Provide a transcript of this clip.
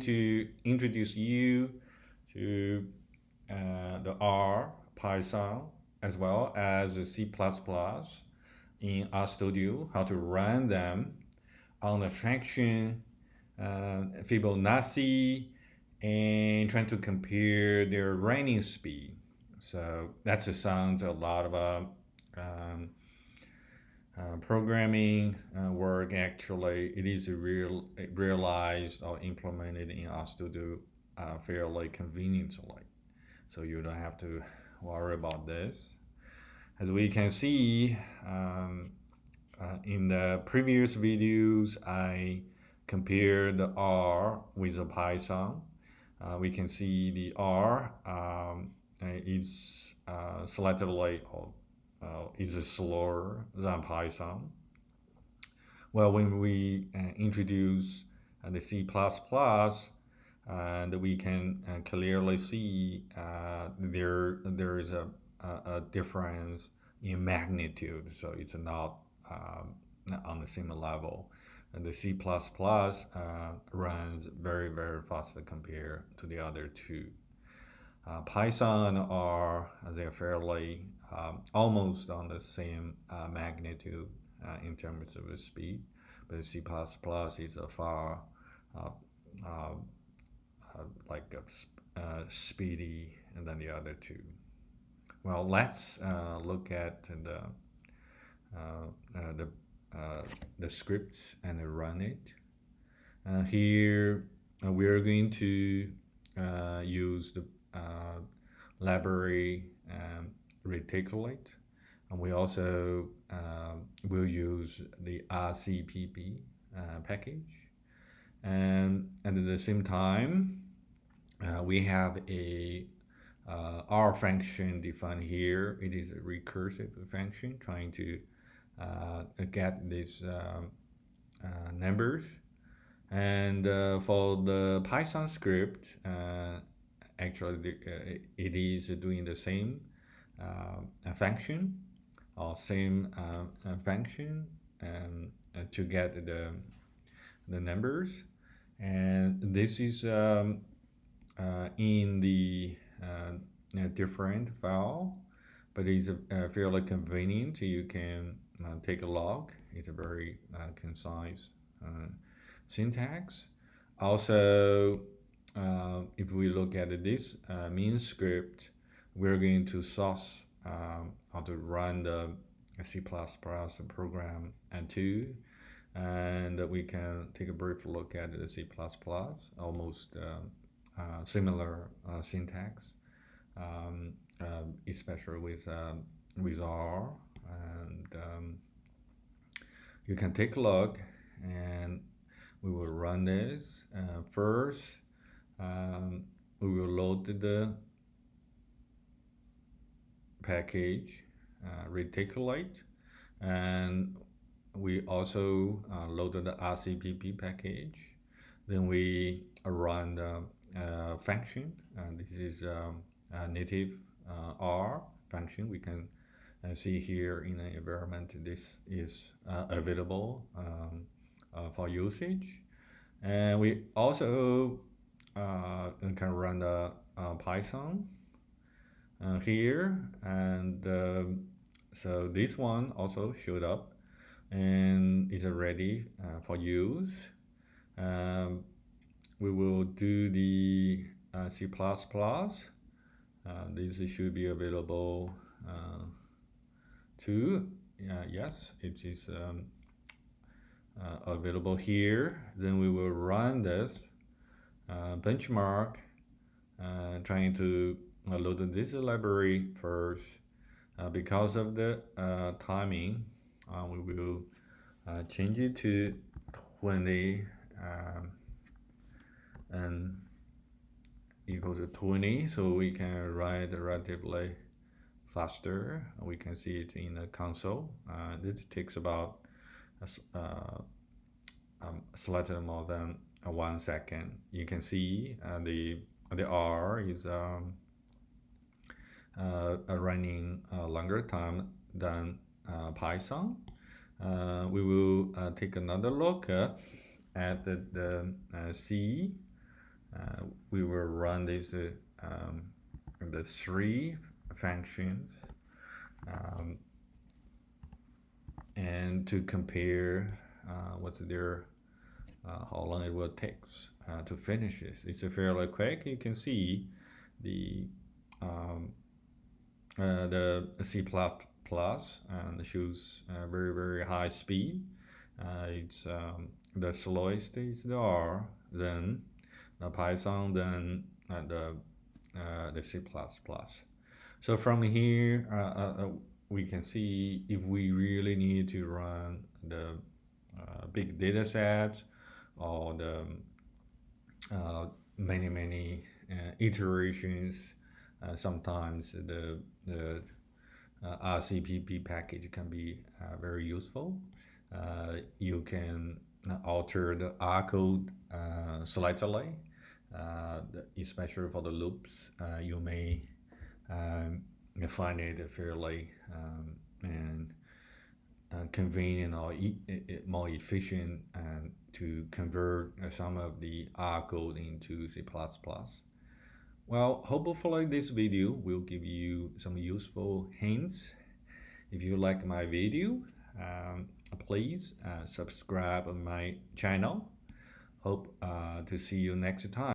to introduce you to the R, Python, as well as the C++ in RStudio, how to run them on the function Fibonacci and trying to compare their running speed. So that sounds a lot of um, programming work. Actually, it is realized or implemented in RStudio fairly conveniently. So you don't have to worry about this. As we can see in the previous videos, I compared the R with the Python. We can see the R is slightly is slower than Python. Well, when we introduce the C++, and we can clearly see there is a difference in magnitude, so it's not on the same level. And the C++ runs very fast compared to the other two. Python are they're fairly almost on the same magnitude in terms of the speed, but C++ is a far uh, uh, like speedy than the other two. Well, let's look at the the scripts and run it. Here we are going to use the library reticulate, and we also will use the RCPP package, and at the same time we have a R function defined here. It is a recursive function trying to get these numbers. And for the Python script, actually it is doing the same function or same function to get the numbers. And this is in the different file, but it's fairly convenient. You can take a log. It's a very concise syntax. Also, if we look at this main script, we're going to source how to run the C++ program and too, and we can take a brief look at the C++, almost similar syntax, especially with R, and you can take a look, and we will run this. First, we will load the package reticulate, and we also loaded the RCPP package. Then we run the function, and this is a native R function. We can see here in the environment this is available for usage. And we also can run the Python here, and so this one also showed up and is ready for use. We will do the C++. This should be available too. Yes, it is available here. Then we will run this benchmark, trying to load this library first. Because of the timing, we will change it to 20 and equal to 20, so we can write relatively faster. We can see it in the console. It takes about slightly more than 1 second. You can see the R is running a longer time than Python. We will take another look at the C run this the three functions and to compare what's their how long it will take to finish this. It's a fairly quick. You can see the C++ and shows very high speed. It's the slowest is the R, then the Python, then the C++. So from here, we can see if we really need to run the big data sets or the many iterations. Sometimes the RCPP package can be very useful. You can alter the R code slightly, especially for the loops. You may find it fairly and convenient or more efficient to convert some of the R code into C++. Well, hopefully this video will give you some useful hints. If you like my video, please subscribe on my channel. Hope to see you next time.